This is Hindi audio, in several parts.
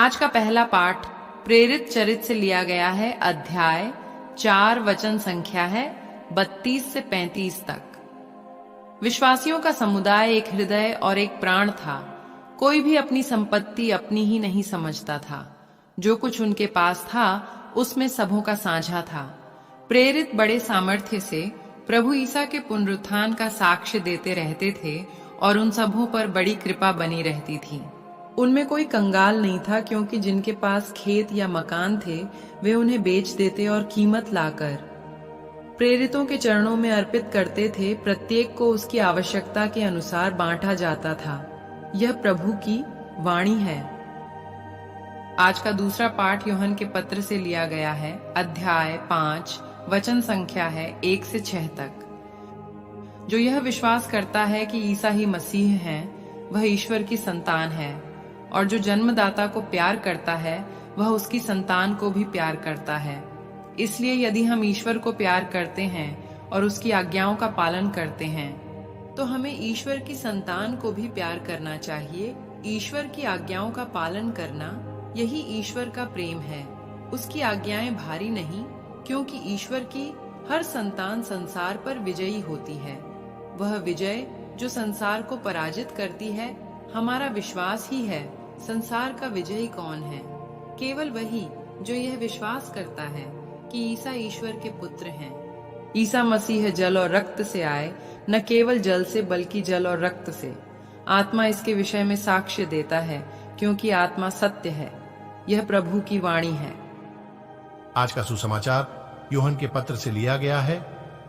आज का पहला पाठ प्रेरित चरित से लिया गया है। अध्याय 4, वचन संख्या है 32 से 35 तक। विश्वासियों का समुदाय एक हृदय और एक प्राण था। कोई भी अपनी संपत्ति अपनी ही नहीं समझता था। जो कुछ उनके पास था उसमें सबों का साझा था। प्रेरित बड़े सामर्थ्य से प्रभु ईसा के पुनरुत्थान का साक्ष्य देते रहते थे और उन सबों पर बड़ी कृपा बनी रहती थी। उनमें कोई कंगाल नहीं था, क्योंकि जिनके पास खेत या मकान थे वे उन्हें बेच देते और कीमत लाकर प्रेरितों के चरणों में अर्पित करते थे। प्रत्येक को उसकी आवश्यकता के अनुसार बांटा जाता था। यह प्रभु की वाणी है। आज का दूसरा पाठ यूहन्ना के पत्र से लिया गया है। अध्याय 5, वचन संख्या है 1 से 6 तक। जो यह विश्वास करता है कि ईसा ही मसीह है, वह ईश्वर की संतान है, और जो जन्मदाता को प्यार करता है वह उसकी संतान को भी प्यार करता है। इसलिए यदि हम ईश्वर को प्यार करते हैं और उसकी आज्ञाओं का पालन करते हैं, तो हमें ईश्वर की संतान को भी प्यार करना चाहिए। ईश्वर की आज्ञाओं का पालन करना, यही ईश्वर का प्रेम है। उसकी आज्ञाएं भारी नहीं, क्योंकि ईश्वर की हर संतान संसार पर विजयी होती है। वह विजय जो संसार को पराजित करती है, हमारा विश्वास ही है। संसार का विजयी कौन है? केवल वही जो यह विश्वास करता है कि ईसा ईश्वर के पुत्र हैं। ईसा मसीह जल और रक्त से आए, न केवल जल से बल्कि जल और रक्त से। आत्मा इसके विषय में साक्ष्य देता है, क्योंकि आत्मा सत्य है। यह प्रभु की वाणी है। आज का सुसमाचार यूहन्ना के पत्र से लिया गया है।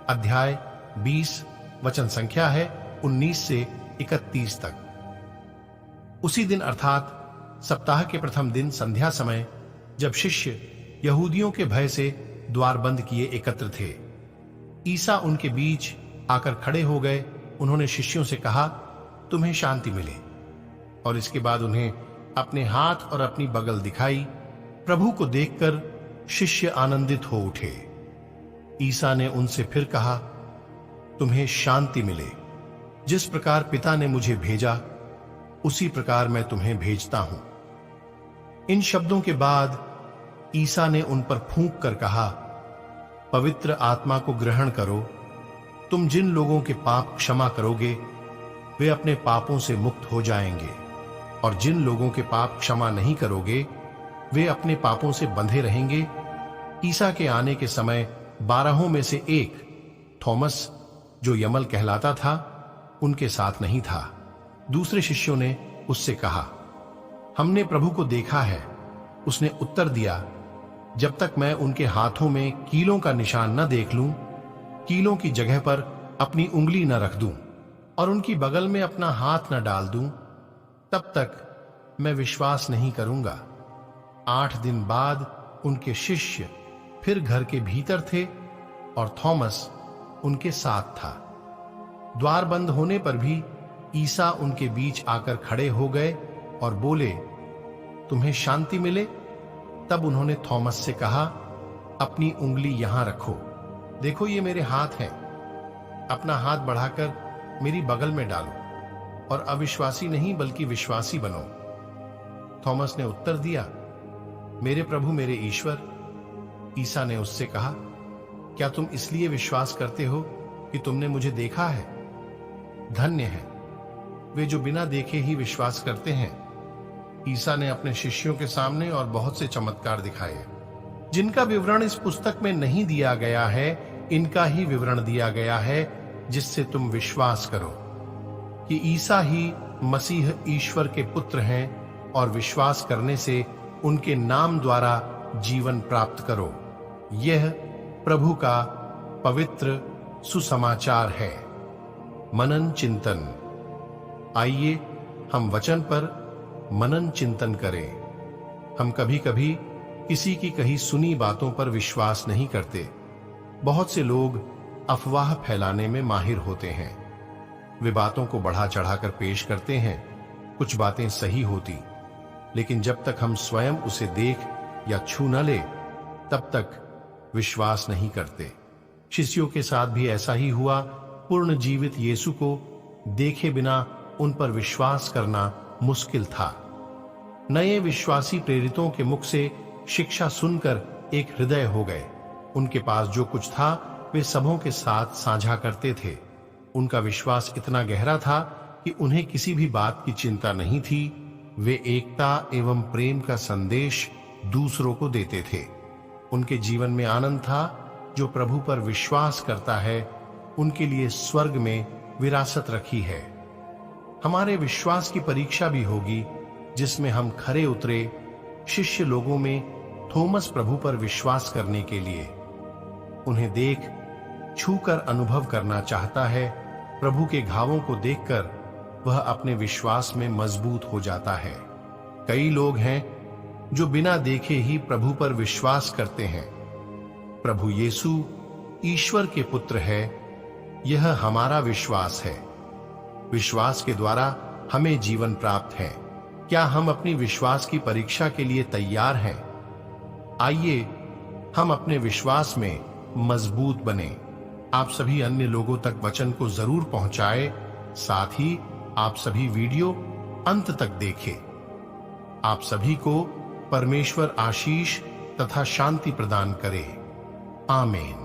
अध्याय 20, वचन संख्या है 19 से 31 तक। उसी दिन अर्थात सप्ताह के प्रथम दिन संध्या समय, जब शिष्य यहूदियों के भय से द्वार बंद किए एकत्र थे, ईसा उनके बीच आकर खड़े हो गए। उन्होंने शिष्यों से कहा, तुम्हें शांति मिले। और इसके बाद उन्हें अपने हाथ और अपनी बगल दिखाई। प्रभु को देखकर शिष्य आनंदित हो उठे। ईसा ने उनसे फिर कहा, तुम्हें शांति मिले। जिस प्रकार पिता ने मुझे भेजा, उसी प्रकार मैं तुम्हें भेजता हूं। इन शब्दों के बाद ईसा ने उन पर फूंक कर कहा, पवित्र आत्मा को ग्रहण करो। तुम जिन लोगों के पाप क्षमा करोगे, वे अपने पापों से मुक्त हो जाएंगे, और जिन लोगों के पाप क्षमा नहीं करोगे, वे अपने पापों से बंधे रहेंगे। ईसा के आने के समय 12 में से एक, थॉमस, जो यमल कहलाता था, उनके साथ नहीं था। दूसरे शिष्यों ने उससे कहा, हमने प्रभु को देखा है। उसने उत्तर दिया, जब तक मैं उनके हाथों में कीलों का निशान न देख लूं, कीलों की जगह पर अपनी उंगली न रख दूं और उनकी बगल में अपना हाथ न डाल दूं, तब तक मैं विश्वास नहीं करूंगा। 8 दिन बाद उनके शिष्य फिर घर के भीतर थे और थॉमस उनके साथ था। द्वार बंद होने पर भी ईसा उनके बीच आकर खड़े हो गए और बोले, तुम्हें शांति मिले। तब उन्होंने थॉमस से कहा, अपनी उंगली यहां रखो। देखो, ये मेरे हाथ हैं। अपना हाथ बढ़ाकर मेरी बगल में डालो और अविश्वासी नहीं बल्कि विश्वासी बनो। थॉमस ने उत्तर दिया, मेरे प्रभु, मेरे ईश्वर। ईसा ने उससे कहा, क्या तुम इसलिए विश्वास करते हो कि तुमने मुझे देखा है? धन्य है वे जो बिना देखे ही विश्वास करते हैं। ईसा ने अपने शिष्यों के सामने और बहुत से चमत्कार दिखाए, जिनका विवरण इस पुस्तक में नहीं दिया गया है। इनका ही विवरण दिया गया है, जिससे तुम विश्वास करो कि ईसा ही मसीह ईश्वर के पुत्र हैं, और विश्वास करने से उनके नाम द्वारा जीवन प्राप्त करो। यह प्रभु का पवित्र सुसमाचार है। मनन चिंतन। आइए हम वचन पर मनन चिंतन करें। हम कभी कभी किसी की कही सुनी बातों पर विश्वास नहीं करते। बहुत से लोग अफवाह फैलाने में माहिर होते हैं। वे बातों को बढ़ा चढ़ाकर पेश करते हैं। कुछ बातें सही होती, लेकिन जब तक हम स्वयं उसे देख या छू न ले, तब तक विश्वास नहीं करते। शिष्यों के साथ भी ऐसा ही हुआ। पूर्ण जीवित यीशु को देखे बिना उन पर विश्वास करना मुश्किल था। नए विश्वासी प्रेरितों के मुख से शिक्षा सुनकर एक हृदय हो गए। उनके पास जो कुछ था वे सबों के साथ साझा करते थे। उनका विश्वास इतना गहरा था कि उन्हें किसी भी बात की चिंता नहीं थी। वे एकता एवं प्रेम का संदेश दूसरों को देते थे। उनके जीवन में आनंद था। जो प्रभु पर विश्वास करता है उनके लिए स्वर्ग में विरासत रखी है। हमारे विश्वास की परीक्षा भी होगी जिसमें हम खरे उतरे। शिष्य लोगों में थोमस प्रभु पर विश्वास करने के लिए उन्हें देख छूकर अनुभव करना चाहता है। प्रभु के घावों को देखकर वह अपने विश्वास में मजबूत हो जाता है। कई लोग हैं जो बिना देखे ही प्रभु पर विश्वास करते हैं। प्रभु यीशु ईश्वर के पुत्र है, यह हमारा विश्वास है। विश्वास के द्वारा हमें जीवन प्राप्त है। क्या हम अपनी विश्वास की परीक्षा के लिए तैयार हैं? आइए हम अपने विश्वास में मजबूत बने। आप सभी अन्य लोगों तक वचन को जरूर पहुंचाएं। साथ ही आप सभी वीडियो अंत तक देखें। आप सभी को परमेश्वर आशीष तथा शांति प्रदान करे। आमीन।